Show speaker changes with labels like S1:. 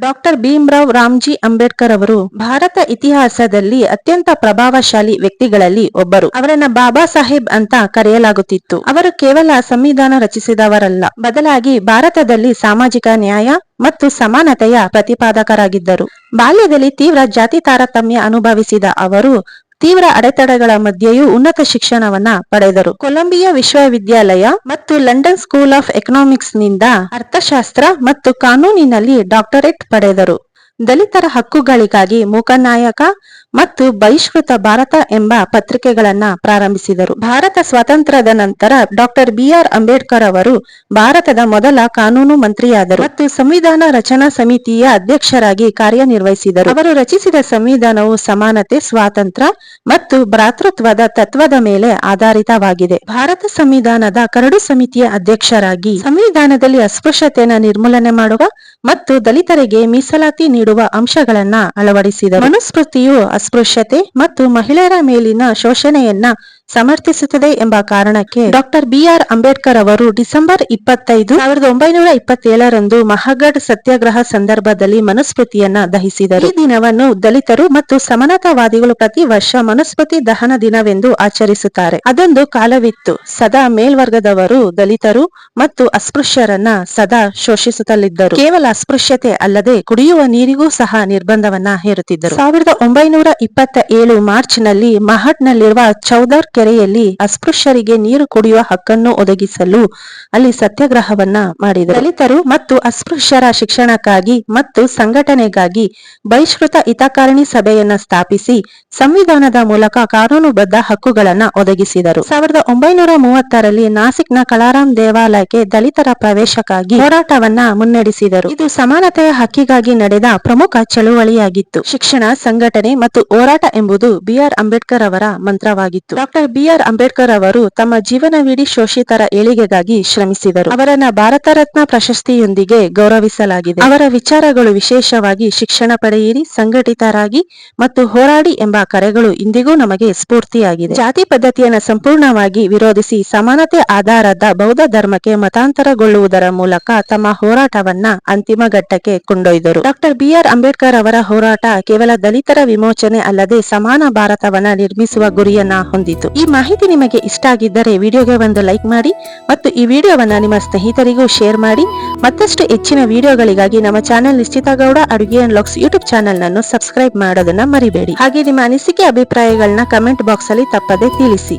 S1: Doctor Bhimrao Ramji Ambedkar ಅವರು ಭಾರತ ಇತಿಹಾಸದಲ್ಲಿ ಅತ್ಯಂತ ಪ್ರಭಾವಶಾಲಿ ವ್ಯಕ್ತಿಗಳಲ್ಲಿ ಒಬ್ಬರು. ಅವರನ್ನ ಬಾಬಾ ಸಾಹೇಬ್ ಅಂತ ಕರೆಯಲಾಗುತ್ತಿತ್ತು. ಅವರು ಕೇವಲ ಸಂವಿಧಾನ ರಚಿಸಿದವರಲ್ಲ, ಬದಲಾಗಿ ಭಾರತದಲ್ಲಿ ಸಾಮಾಜಿಕ ನ್ಯಾಯ ಮತ್ತು ಸಮಾನತೆಯ ಪ್ರತಿಪಾದಕರಾಗಿದ್ದರು. ಬಾಲ್ಯದಲ್ಲಿ ತೀವ್ರ ಜಾತಿ ತಾರತಮ್ಯ ಅನುಭವಿಸಿದ ಅವರು ತೀವ್ರ ಅಡೆತಡೆಗಳ ಮಧ್ಯೆಯೂ ಉನ್ನತ ಶಿಕ್ಷಣವನ್ನ ಪಡೆದರು. ಕೊಲಂಬಿಯಾ ವಿಶ್ವವಿದ್ಯಾಲಯ ಮತ್ತು ಲಂಡನ್ ಸ್ಕೂಲ್ ಆಫ್ ಎಕನಾಮಿಕ್ಸ್ ನಿಂದ ಅರ್ಥಶಾಸ್ತ್ರ ಮತ್ತು ಕಾನೂನಿನಲ್ಲಿ ಡಾಕ್ಟರೇಟ್ ಪಡೆದರು. ದಲಿತರ ಹಕ್ಕುಗಳಿಗಾಗಿ ಮೂಕನಾಯಕ ಮತ್ತು ಬಹಿಷ್ಕೃತ ಭಾರತ ಎಂಬ ಪತ್ರಿಕೆಗಳನ್ನ ಪ್ರಾರಂಭಿಸಿದರು. ಭಾರತ ಸ್ವಾತಂತ್ರ್ಯದ ನಂತರ ಡಾಕ್ಟರ್ ಬಿ.ಆರ್. ಅಂಬೇಡ್ಕರ್ ಅವರು ಭಾರತದ ಮೊದಲ ಕಾನೂನು ಮಂತ್ರಿಯಾದರು ಮತ್ತು ಸಂವಿಧಾನ ರಚನಾ ಸಮಿತಿಯ ಅಧ್ಯಕ್ಷರಾಗಿ ಕಾರ್ಯನಿರ್ವಹಿಸಿದರು. ಅವರು ರಚಿಸಿದ ಸಂವಿಧಾನವು ಸಮಾನತೆ, ಸ್ವಾತಂತ್ರ್ಯ ಮತ್ತು ಭ್ರಾತೃತ್ವದ ತತ್ವದ ಮೇಲೆ ಆಧಾರಿತವಾಗಿದೆ. ಭಾರತ ಸಂವಿಧಾನದ ಕರಡು ಸಮಿತಿಯ ಅಧ್ಯಕ್ಷರಾಗಿ ಸಂವಿಧಾನದಲ್ಲಿ ಅಸ್ಪೃಶ್ಯತೆಯನ್ನು ನಿರ್ಮೂಲನೆ ಮಾಡುವ ಮತ್ತು ದಲಿತರಿಗೆ ಮೀಸಲಾತಿ ನೀಡುವ ಅಂಶಗಳನ್ನ ಅಳವಡಿಸಿದರು. ಮನುಸ್ಮೃತಿಯು ಅಸ್ಪೃಶ್ಯತೆ ಮತ್ತು ಮಹಿಳೆಯರ ಮೇಲಿನ ಶೋಷಣೆಯನ್ನ ಸಮರ್ಥಿಸುತ್ತದೆ ಎಂಬ ಕಾರಣಕ್ಕೆ ಡಾಕ್ಟರ್ ಬಿ.ಆರ್. ಅಂಬೇಡ್ಕರ್ ಅವರು ಡಿಸೆಂಬರ್ 25, 1927ರಂದು ಮಹಗಢ ಸತ್ಯಾಗ್ರಹ ಸಂದರ್ಭದಲ್ಲಿ ಮನುಸ್ಮೃತಿಯನ್ನ ದಹಿಸಿದರು. ಈ ದಿನವನ್ನು ದಲಿತರು ಮತ್ತು ಸಮಾನತಾವಾದಿಗಳು ಪ್ರತಿ ವರ್ಷ ಮನುಸ್ಮೃತಿ ದಹನ ದಿನವೆಂದು ಆಚರಿಸುತ್ತಾರೆ. ಅದೊಂದು ಕಾಲವಿತ್ತು, ಸದಾ ಮೇಲ್ವರ್ಗದವರು ದಲಿತರು ಮತ್ತು ಅಸ್ಪೃಶ್ಯರನ್ನ ಸದಾ ಶೋಷಿಸುತ್ತಲಿದ್ದರು. ಕೇವಲ ಅಸ್ಪೃಶ್ಯತೆ ಅಲ್ಲದೆ ಕುಡಿಯುವ ನೀರಿಗೂ ಸಹ ನಿರ್ಬಂಧವನ್ನ ಹೇರುತ್ತಿದ್ದರು. 1927 ಮಾರ್ಚ್ನಲ್ಲಿ ಮಹಡ್ನಲ್ಲಿರುವ ಚೌದರ್ ಕೆರೆಯಲ್ಲಿ ಅಸ್ಪೃಶ್ಯರಿಗೆ ನೀರು ಕುಡಿಯುವ ಹಕ್ಕನ್ನು ಒದಗಿಸಲು ಅಲ್ಲಿ ಸತ್ಯಾಗ್ರಹವನ್ನ ಮಾಡಿದರು. ದಲಿತರು ಮತ್ತು ಅಸ್ಪೃಶ್ಯರ ಶಿಕ್ಷಣಕ್ಕಾಗಿ ಮತ್ತು ಸಂಘಟನೆಗಾಗಿ ಬಹಿಷ್ಕೃತ ಹಿತಕಾರಣಿ ಸಭೆಯನ್ನ ಸ್ಥಾಪಿಸಿ ಸಂವಿಧಾನದ ಮೂಲಕ ಕಾನೂನುಬದ್ಧ ಹಕ್ಕುಗಳನ್ನ ಒದಗಿಸಿದರು. 1930ರಲ್ಲಿ ನಾಸಿಕ್ನ ಕಲಾರಾಮ್ ದೇವಾಲಯಕ್ಕೆ ದಲಿತರ ಪ್ರವೇಶಕ್ಕಾಗಿ ಹೋರಾಟವನ್ನ ಮುನ್ನಡೆಸಿದರು. ಇದು ಸಮಾನತೆಯ ಹಕ್ಕಿಗಾಗಿ ನಡೆದ ಪ್ರಮುಖ ಚಳುವಳಿಯಾಗಿತ್ತು. ಶಿಕ್ಷಣ, ಸಂಘಟನೆ ಮತ್ತು ಹೋರಾಟ ಎಂಬುದು ಬಿ.ಆರ್. ಅಂಬೇಡ್ಕರ್ ಅವರ ಮಂತ್ರವಾಗಿತ್ತು. Doctor B R. ಅಂಬೇಡ್ಕರ್ ಅವರು ತಮ್ಮ ಜೀವನವಿಡೀ ಶೋಷಿತರ ಏಳಿಗೆಗಾಗಿ ಶ್ರಮಿಸಿದರು. ಅವರನ್ನ ಭಾರತ ರತ್ನ ಪ್ರಶಸ್ತಿಯೊಂದಿಗೆ ಗೌರವಿಸಲಾಗಿದೆ. ಅವರ ವಿಚಾರಗಳು, ವಿಶೇಷವಾಗಿ ಶಿಕ್ಷಣ ಪಡೆಯಿರಿ, ಸಂಘಟಿತರಾಗಿ ಮತ್ತು ಹೋರಾಡಿ ಎಂಬ ಕರೆಗಳು ಇಂದಿಗೂ ನಮಗೆ ಸ್ಫೂರ್ತಿಯಾಗಿದೆ. ಜಾತಿ ಪದ್ಧತಿಯನ್ನು ಸಂಪೂರ್ಣವಾಗಿ ವಿರೋಧಿಸಿ ಸಮಾನತೆ ಆಧಾರದ ಬೌದ್ಧ ಧರ್ಮಕ್ಕೆ ಮತಾಂತರಗೊಳ್ಳುವುದರ ಮೂಲಕ ತಮ್ಮ ಹೋರಾಟವನ್ನ ಅಂತಿಮ ಘಟ್ಟಕ್ಕೆ ಕೊಂಡೊಯ್ದರು. Doctor B R. ಅಂಬೇಡ್ಕರ್ ಅವರ ಹೋರಾಟ ಕೇವಲ ದಲಿತರ ವಿಮೋಚನೆ ಅಲ್ಲದೆ ಸಮಾನ ಭಾರತವನ್ನ ನಿರ್ಮಿಸುವ ಗುರಿಯನ್ನ ಹೊಂದಿತು. ಈ ಮಾಹಿತಿ ನಿಮಗೆ ಇಷ್ಟ ಆಗಿದ್ದರೆ ವಿಡಿಯೋಗೆ ಒಂದು ಲೈಕ್ ಮಾಡಿ ಮತ್ತು ಈ ವಿಡಿಯೋವನ್ನ ನಿಮ್ಮ ಸ್ನೇಹಿತರಿಗೂ ಶೇರ್ ಮಾಡಿ. ಮತ್ತಷ್ಟು ಹೆಚ್ಚಿನ ವಿಡಿಯೋಗಳಿಗಾಗಿ ನಮ್ಮ ಚಾನೆಲ್ ನಿಶ್ಚಿತ ಗೌಡ ಅಡುಗೆ ಅಂಡ್ ಲಾಗ್ಸ್ ಯೂಟ್ಯೂಬ್ ಚಾನೆಲ್ ನನ್ನು ಸಬ್ಸ್ಕ್ರೈಬ್ ಮಾಡೋದನ್ನ ಮರಿಬೇಡಿ. ಹಾಗೆ ನಿಮ್ಮ ಅನಿಸಿಕೆ, ಅಭಿಪ್ರಾಯಗಳನ್ನ ಕಮೆಂಟ್ ಬಾಕ್ಸ್ ಅಲ್ಲಿ ತಪ್ಪದೆ ತಿಳಿಸಿ.